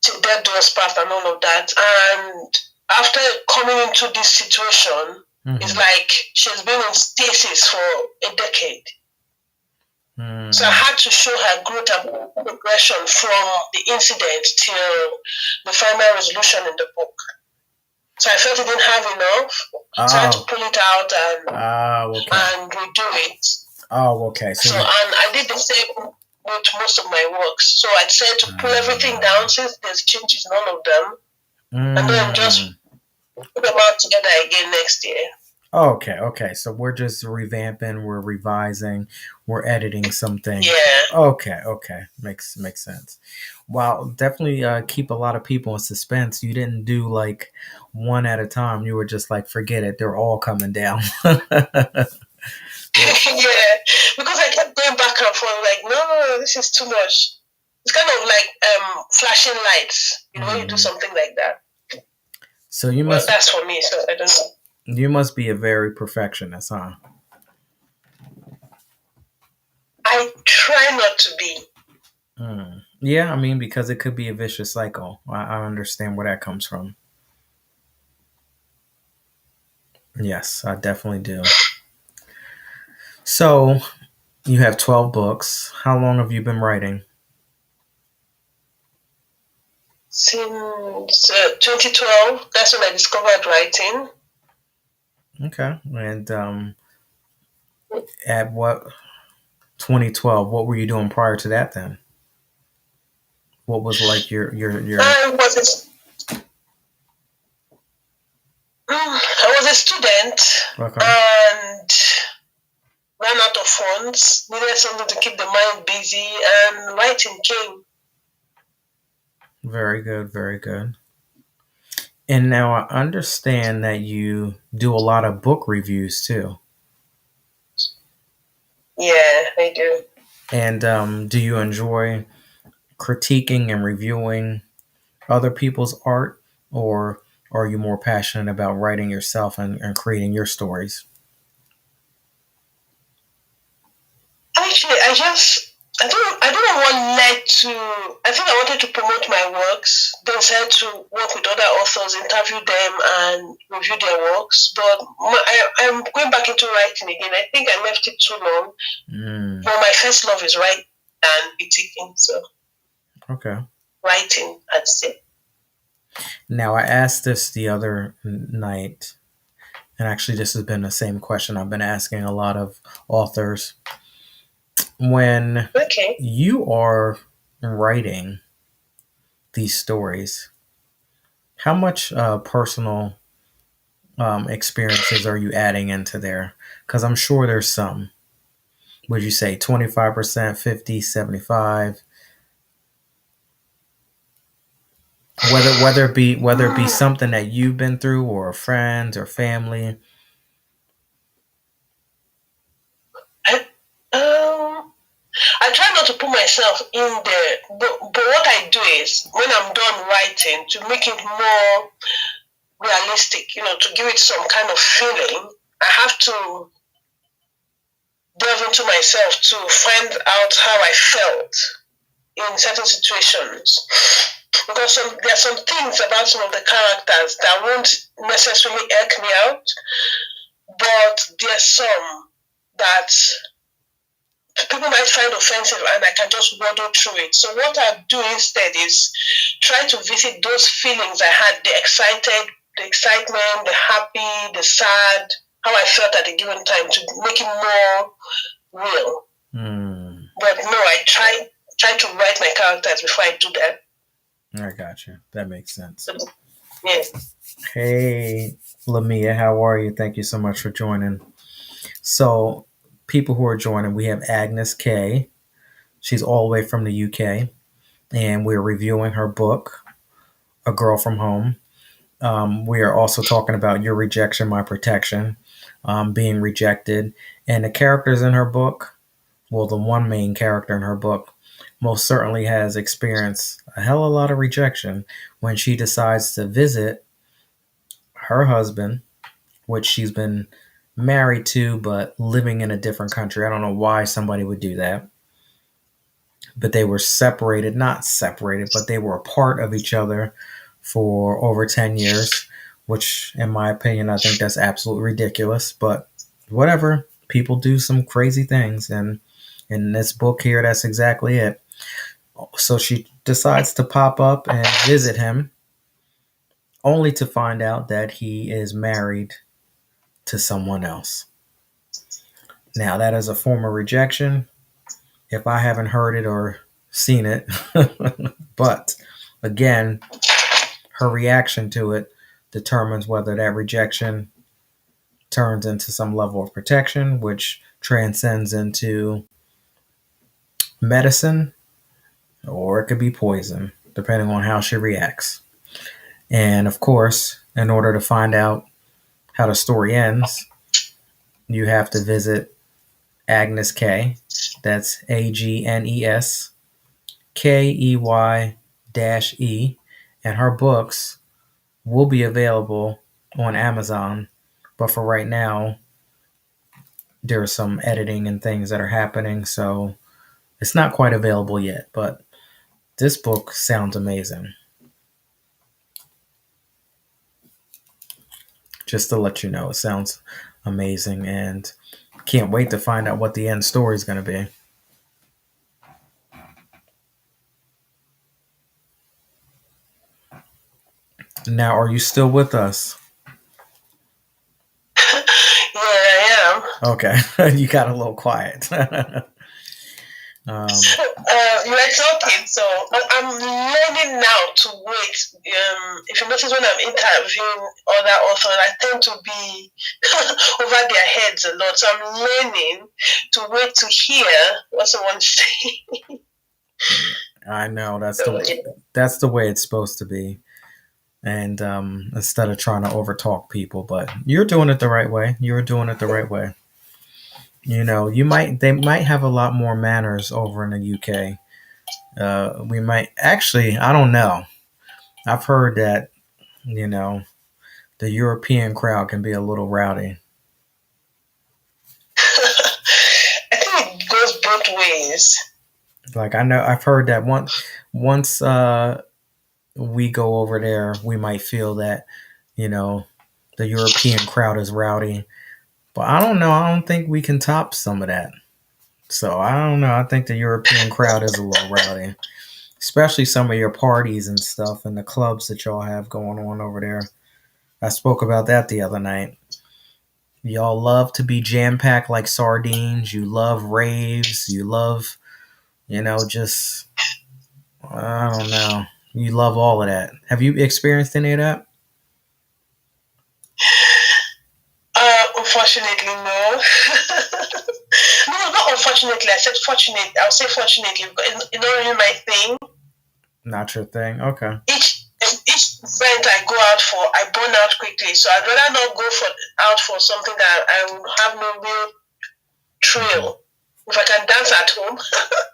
to death do us part and all of that. And after coming into this situation, it's like she's been in stasis for a decade. So I had to show her growth and progression from the incident till the final resolution in the book. So I felt it didn't have enough. So I had to pull it out and redo it. Oh, okay. So and I did the same with most of my works. So I said to pull everything down since there's changes in all of them, and then just put them out together again next year. Okay. So we're just revamping, we're revising, we're editing some things. Yeah. Okay. Makes sense. Wow, definitely keep a lot of people in suspense. You didn't do like one at a time. You were just like, forget it, they're all coming down. Yeah, because I kept going back and forth, like, no, this is too much. It's kind of like flashing lights, when you do something like that. So you must. Well, that's for me. So I don't know. You must be a very perfectionist, huh? I try not to be. Yeah, I mean, because it could be a vicious cycle. I understand where that comes from. Yes, I definitely do. So, you have 12 books. How long have you been writing? Since 2012. That's when I discovered writing. Okay. And at what 2012, what were you doing prior to that then? What was like your I was a student and ran out of funds, needed something to keep the mind busy, and writing came. Very good, very good. And now I understand that you do a lot of book reviews too. Yeah, I do. And do you enjoy critiquing and reviewing other people's art, or are you more passionate about writing yourself and creating your stories? Actually, I don't know what led to. I think I wanted to promote my works, then said to work with other authors, interview them, and review their works. But I'm going back into writing again. I think I left it too long. Mm, But my first love is writing and critiquing. So okay. writing, I'd say. Now I asked this the other night, and actually this has been the same question I've been asking a lot of authors. When Okay. you are writing these stories, how much personal experiences are you adding into there? Because I'm sure there's some. Would you say 25%, 50, 75? Whether it be something that you've been through or friends or family. I, um, I try not to put myself in there, but what I do is when I'm done writing to make it more realistic, to give it some kind of feeling, I have to delve into myself to find out how I felt in certain situations. Because there are some things about some of the characters that won't necessarily irk me out, but there's some that people might find offensive and I can just waddle through it. So what I do instead is try to visit those feelings I had, the excitement, the happy, the sad, how I felt at a given time to make it more real. Hmm. But no, I try to write my characters before I do that. I got you. That makes sense. Yeah. Hey, Lamia, how are you? Thank you so much for joining. So, people who are joining, we have Agnes Kay. She's all the way from the UK, and we're reviewing her book, A Girl from Home. We are also talking about Your Rejection, My Protection, being rejected, and the characters in her book. Well, the one main character in her book most certainly has experienced a hell of a lot of rejection when she decides to visit her husband, which she's been married to but living in a different country. I don't know why somebody would do that. But they were separated, not separated, but they were a part of each other for over 10 years, which, in my opinion, I think that's absolutely ridiculous. But whatever, people do some crazy things. And in this book here, that's exactly it. So she decides to pop up and visit him, only to find out that he is married to someone else. Now, that is a form of rejection if I haven't heard it or seen it. But again, her reaction to it determines whether that rejection turns into some level of protection, which transcends into medicine, or it could be poison, depending on how she reacts. And of course, in order to find out how the story ends, you have to visit Agnes Kay. That's Agnes Key-E. And her books will be available on Amazon. But for right now, there's some editing and things that are happening, so it's not quite available yet. But this book sounds amazing. Just to let you know, it sounds amazing, and can't wait to find out what the end story is going to be. Now, are you still with us? Yeah, I am. Okay, you got a little quiet. You were talking, so I'm learning learning now to wait. If you notice when I'm interviewing other authors, I tend to be over their heads a lot. So I'm learning to wait to hear what someone says. I know So, yeah. that's the way it's supposed to be. And instead of trying to overtalk people, but you're doing it the right way. You're doing it the right way. They might have a lot more manners over in the UK. We might actually, I don't know. I've heard that you know the European crowd can be a little rowdy. I think it goes both ways. Like I know I've heard that once we go over there, we might feel that you know the European crowd is rowdy, but I don't know. I don't think we can top some of that. So I don't know. I think the European crowd is a little rowdy, especially some of your parties and stuff and the clubs that y'all have going on over there. I spoke about that the other night. Y'all love to be jam packed like sardines. You love raves. You love, just, I don't know. You love all of that. Have you experienced any of that? Unfortunately, no. No, not unfortunately. I said fortunate. I'll say fortunately because it's not really my thing. Not your thing? Okay. Each event I go out for, I burn out quickly. So I'd rather not go out for something that I will have no real thrill. If I can dance at home,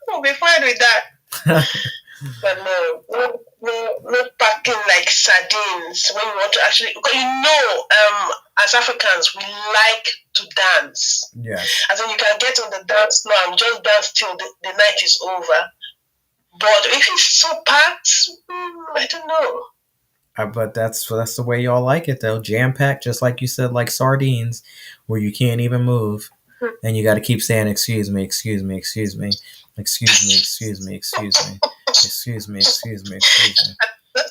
I'll be fine with that. But no packing like sardines when you want to actually, because as Africans, we like to dance. Yes. As in, you can get on the dance floor and just dance till the night is over. But if it's so packed, I don't know. But that's the way y'all like it though. Jam packed, just like you said, like sardines, where you can't even move, and you got to keep saying, "Excuse me, excuse me, excuse me, excuse me, excuse me, excuse me, excuse me, excuse me, excuse me."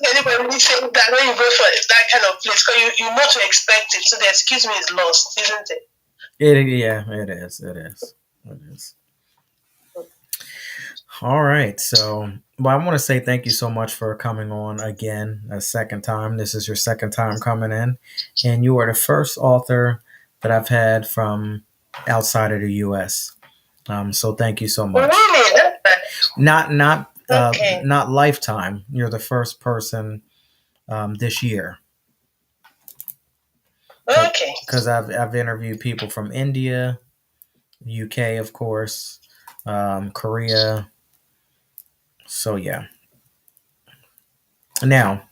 Anybody say that when you go for that kind of place, because you know to expect it, so the excuse me is lost, isn't it? Yeah, it is. It is. It is. All right. So, I want to say thank you so much for coming on again a second time. This is your second time coming in, and you are the first author that I've had from outside of the U.S. So thank you so much. Really? Not Okay. not lifetime. You're the first person this year. Okay. Because I've interviewed people from India, UK, of course, Korea. So yeah. Now,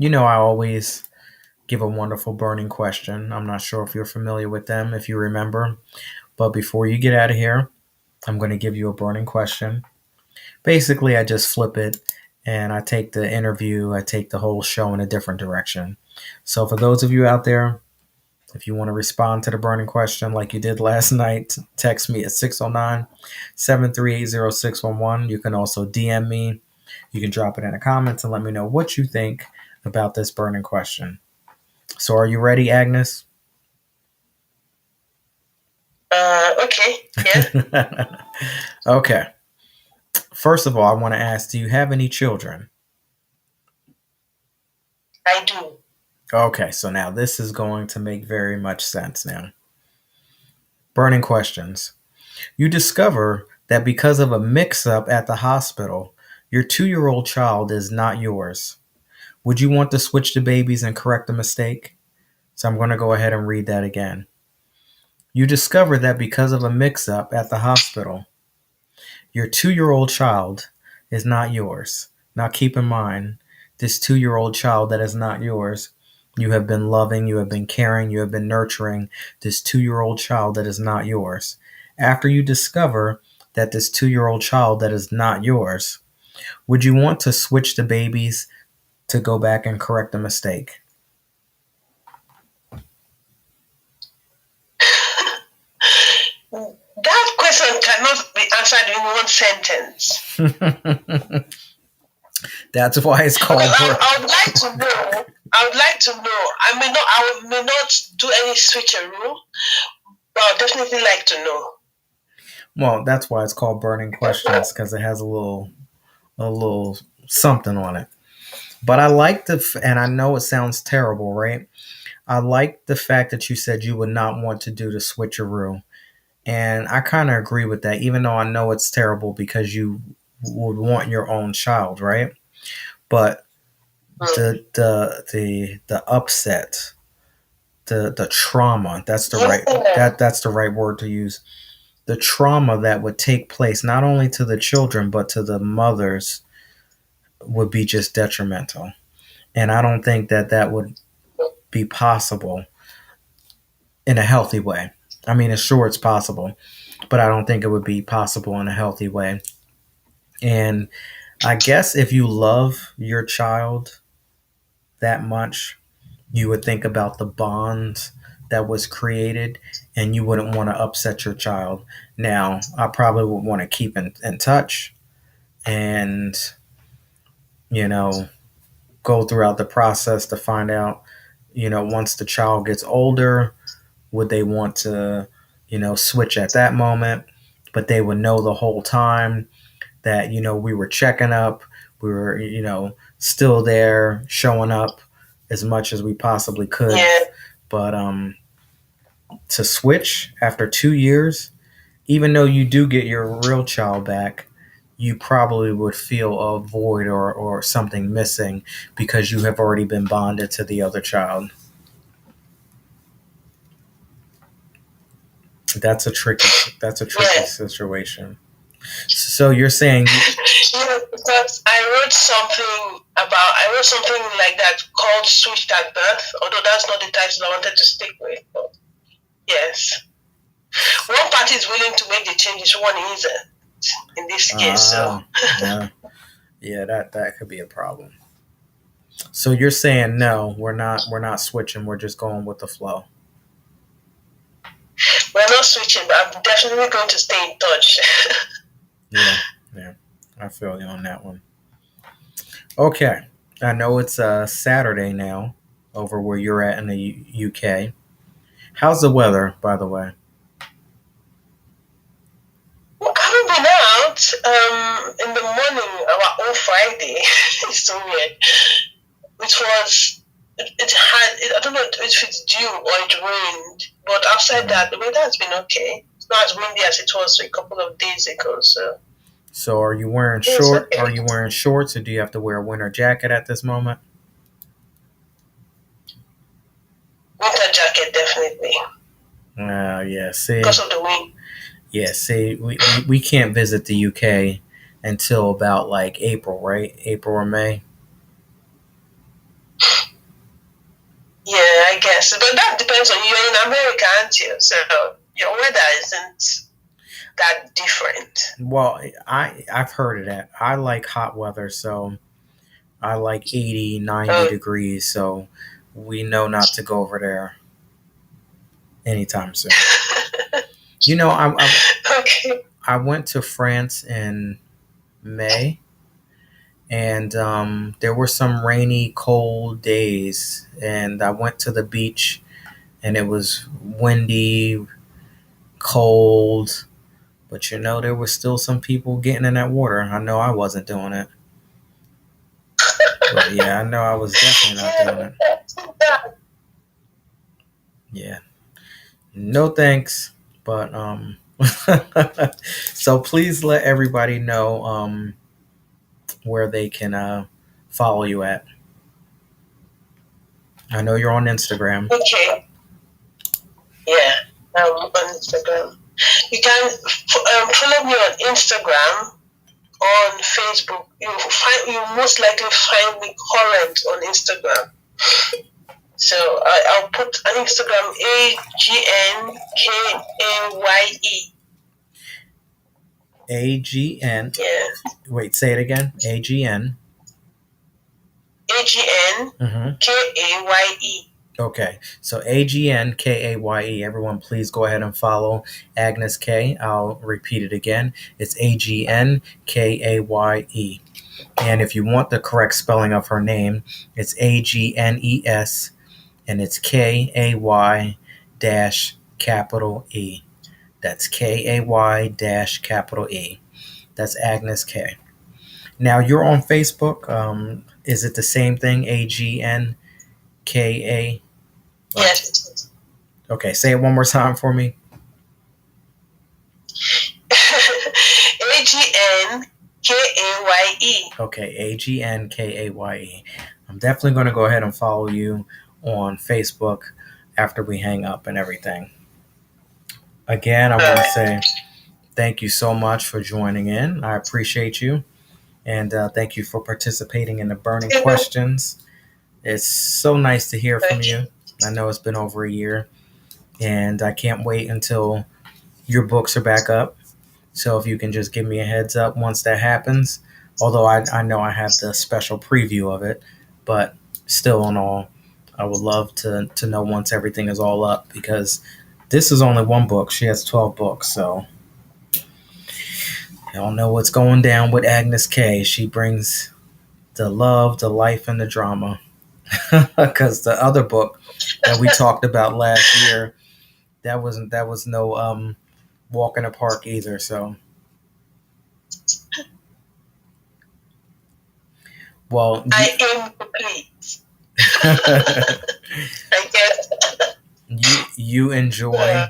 I always give a wonderful burning question. I'm not sure if you're familiar with them, if you remember. But before you get out of here, I'm going to give you a burning question. Basically, I just flip it and I take the interview, I take the whole show in a different direction. So, for those of you out there, if you want to respond to the burning question like you did last night, text me at 609 738 0611. You can also DM me. You can drop it in the comments and let me know what you think about this burning question. So, are you ready, Agnes? Okay. Yeah. Okay. First of all, I want to ask, do you have any children? I do. Okay, so now this is going to make very much sense now. Burning questions. You discover that because of a mix up at the hospital, your 2-year-old child is not yours. Would you want to switch the babies and correct the mistake? So I'm going to go ahead and read that again. You discover that because of a mix up at the hospital, your 2-year-old child is not yours. Now keep in mind, this 2-year-old child that is not yours, you have been loving, you have been caring, you have been nurturing this 2-year-old child that is not yours. After you discover that this 2-year-old child that is not yours, would you want to switch the babies to go back and correct the mistake? That question cannot be answered in one sentence. That's why it's called. I would like to know. I would like to know. I may not do any switcheroo, but I'd definitely like to know. Well, that's why it's called burning questions, because it has a little something on it. But I like and I know it sounds terrible, right? I like the fact that you said you would not want to do the switcheroo. And I kind of agree with that, even though I know it's terrible because you would want your own child, right? But the upset, the trauma, that's the right word to use. The trauma that would take place not only to the children but to the mothers would be just detrimental. And I don't think that that would be possible in a healthy way. I mean, sure it's possible, but I don't think it would be possible in a healthy way. And I guess if you love your child that much, you would think about the bond that was created and you wouldn't want to upset your child. Now, I probably would want to keep in touch and, you know, go throughout the process to find out, once the child gets older, would they want to, switch at that moment? But they would know the whole time that, we were checking up, we were, still there, showing up as much as we possibly could. Yeah. But to switch after 2 years, even though you do get your real child back, you probably would feel a void or something missing because you have already been bonded to the other child. That's a tricky situation. So you're saying because I wrote something like that called Switched at Birth, although that's not the title I wanted to stick with. But yes. One party is willing to make the changes, one isn't in this case. So yeah, that could be a problem. So you're saying no, we're not switching, we're just going with the flow. We're not switching, but I'm definitely going to stay in touch. Yeah. I feel you on that one. Okay. I know it's Saturday now over where you're at in the UK. How's the weather, by the way? Well, I haven't been out in the morning on Friday. It's so weird. I don't know if it's dew or it rained, but outside that, the weather has been okay. It's not as windy as it was a couple of days ago. So are you wearing okay. Are you wearing shorts, or do you have to wear a winter jacket at this moment? Winter jacket, definitely. Yeah. See, because of the wind. Yeah. See, we can't visit the UK until about like April, right? April or May. Yeah, I guess, but that depends on you. You're in America, aren't you? So your weather isn't that different. Well, I've heard of that. I like hot weather, so I like 80, 90 degrees, so we know not to go over there anytime soon. Okay. I went to France in May, and there were some rainy, cold days, and I went to the beach, and it was windy, cold, but there was still some people getting in that water. I know I wasn't doing it. But yeah, I know I was definitely not doing it. Yeah. No thanks. But so please let everybody know where they can follow you at. I know you're on Instagram. Okay. Yeah, I'm on Instagram. You can follow me on Instagram, on Facebook. You most likely find me current on Instagram. So I'll put on Instagram AGNKAYE. AGN. Yeah. Wait, say it again. AGN. AGNKAYE. Okay, so AGNKAYE. Everyone, please go ahead and follow Agnes K. I'll repeat it again. It's AGNKAYE. And if you want the correct spelling of her name, it's AGNES, and it's KAY dash capital E. That's KAY dash capital E. That's Agnes K. Now you're on Facebook. Is it the same thing? AGNKA? Yes. Okay, say it one more time for me. AGNKAYE. Okay, AGNKAYE. I'm definitely going to go ahead and follow you on Facebook after we hang up and everything. Again, I want to say thank you so much for joining in. I appreciate you. And thank you for participating in the burning questions. It's so nice to hear from you. I know it's been over a year, and I can't wait until your books are back up. So if you can just give me a heads up once that happens, although I know I have the special preview of it, but still in all, I would love to know once everything is all up, because this is only one book. She has 12 books, so I don't know what's going down with Agnes Kay. She brings the love, the life, and the drama. Because the other book that we talked about last year, that was no walk in the park either. So, well, I aim to please. I guess. you enjoy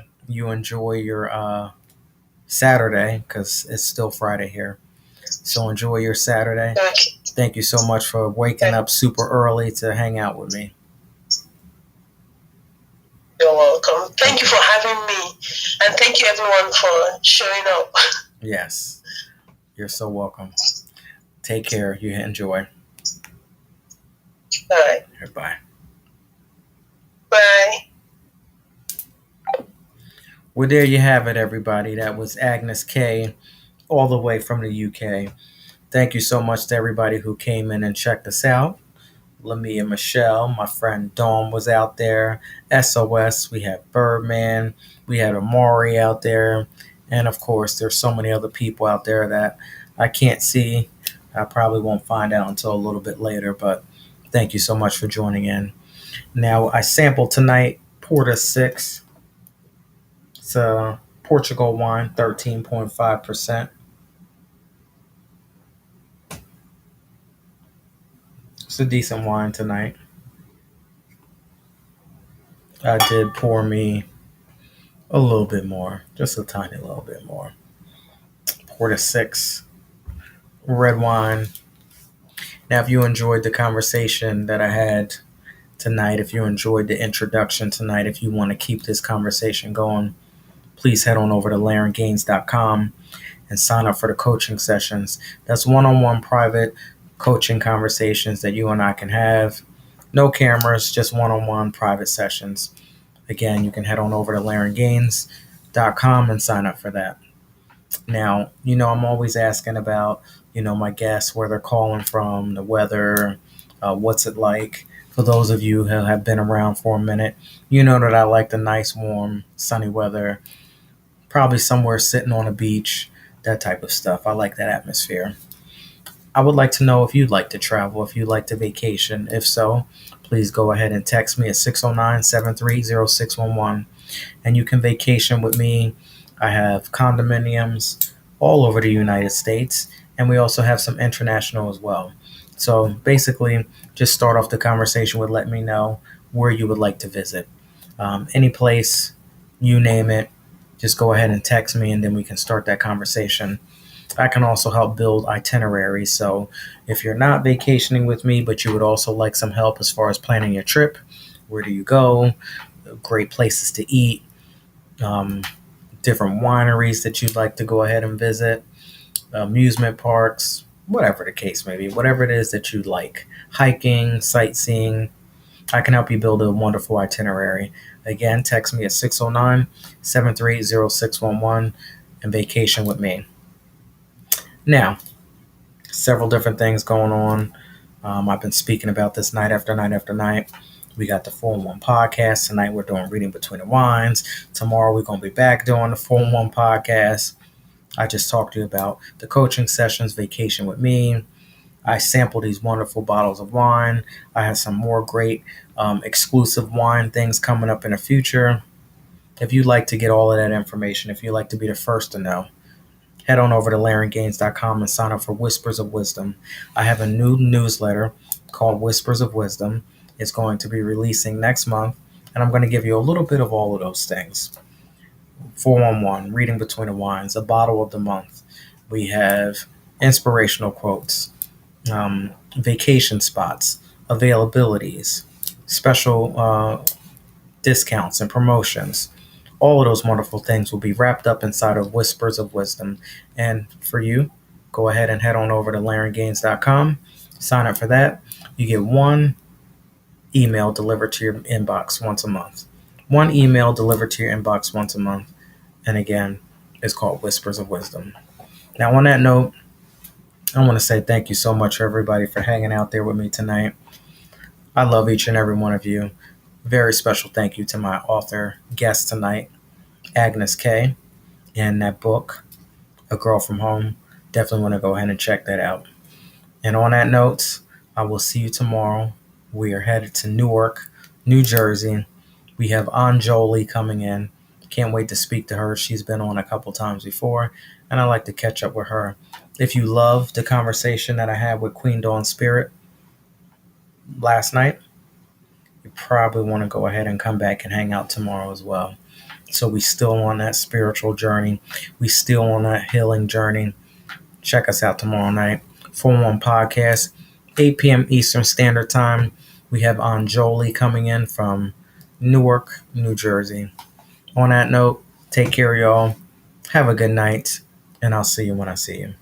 your Saturday, because it's still Friday here. So enjoy your Saturday. Okay. Thank you so much for waking up super early to hang out with me. You're welcome. Thank you for having me. And thank you everyone for showing up. Yes, you're so welcome. Take care. You enjoy. All right. Bye. Bye. Well, there you have it, everybody. That was Agnes Kay, all the way from the UK. Thank you so much to everybody who came in and checked us out. Lamia Michelle, my friend Dawn was out there. SOS, we had Birdman, we had Amari out there, and of course, there's so many other people out there that I can't see. I probably won't find out until a little bit later, but thank you so much for joining in. Now, I sampled tonight Porta 6. It's a Portugal wine, 13.5%. It's a decent wine tonight. I did pour me a little bit more, just a tiny little bit more. Porta 6 red wine. Now, if you enjoyed the conversation that I had tonight, if you enjoyed the introduction tonight, if you want to keep this conversation going, please head on over to LarenGaines.com and sign up for the coaching sessions. That's one-on-one private coaching conversations that you and I can have. No cameras, just one-on-one private sessions. Again, you can head on over to LarenGaines.com and sign up for that. Now, I'm always asking about, my guests, where they're calling from, the weather, what's it like. For those of you who have been around for a minute, you know that I like the nice, warm, sunny weather, probably somewhere sitting on a beach, that type of stuff. I like that atmosphere. I would like to know if you'd like to travel, if you'd like to vacation. If so, please go ahead and text me at 609-730-611, and you can vacation with me. I have condominiums all over the United States, and we also have some international as well. So basically, just start off the conversation with let me know where you would like to visit. Any place, you name it, just go ahead and text me, and then we can start that conversation. I can also help build itineraries. So if you're not vacationing with me, but you would also like some help as far as planning your trip, where do you go, great places to eat, um, different wineries that you'd like to go ahead and visit, amusement parks, whatever the case may be, whatever it is that you like, hiking, sightseeing, I can help you build a wonderful itinerary. Again, text me at 609-730-611 and vacation with me. Now, several different things going on. I've been speaking about this night after night after night. We got the 4-1 podcast. Tonight we're doing Reading Between the Wines. Tomorrow we're going to be back doing the 4-1 podcast. I just talked to you about the coaching sessions, vacation with me. I sample these wonderful bottles of wine. I have some more great exclusive wine things coming up in the future. If you'd like to get all of that information, if you'd like to be the first to know, head on over to laryngaines.com and sign up for Whispers of Wisdom. I have a new newsletter called Whispers of Wisdom. It's going to be releasing next month, and I'm going to give you a little bit of all of those things. 411, Reading Between the Wines, a bottle of the month. We have inspirational quotes, vacation spots, availabilities, special discounts and promotions. All of those wonderful things will be wrapped up inside of Whispers of Wisdom. And for you, go ahead and head on over to laryngaines.com, sign up for that. You get one email delivered to your inbox once a month. One email delivered to your inbox once a month. And again, it's called Whispers of Wisdom. Now, on that note, I want to say thank you so much, everybody, for hanging out there with me tonight. I love each and every one of you. Very special thank you to my author guest tonight, Agnes Kay, and that book, A Girl from Home. Definitely want to go ahead and check that out. And on that note, I will see you tomorrow. We are headed to Newark, New Jersey. We have Anjoli coming in. Can't wait to speak to her. She's been on a couple times before, and I like to catch up with her. If you love the conversation that I had with Queen Dawn Spirit last night, you probably want to go ahead and come back and hang out tomorrow as well. So we still on that spiritual journey. We still on that healing journey. Check us out tomorrow night. 411 Podcast, 8 p.m. Eastern Standard Time. We have Anjoli coming in from Newark, New Jersey. On that note, take care, y'all. Have a good night, and I'll see you when I see you.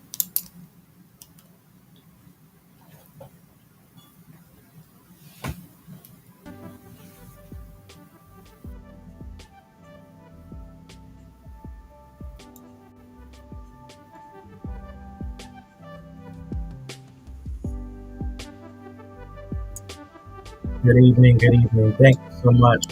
Good evening. Good evening. Thank you so much.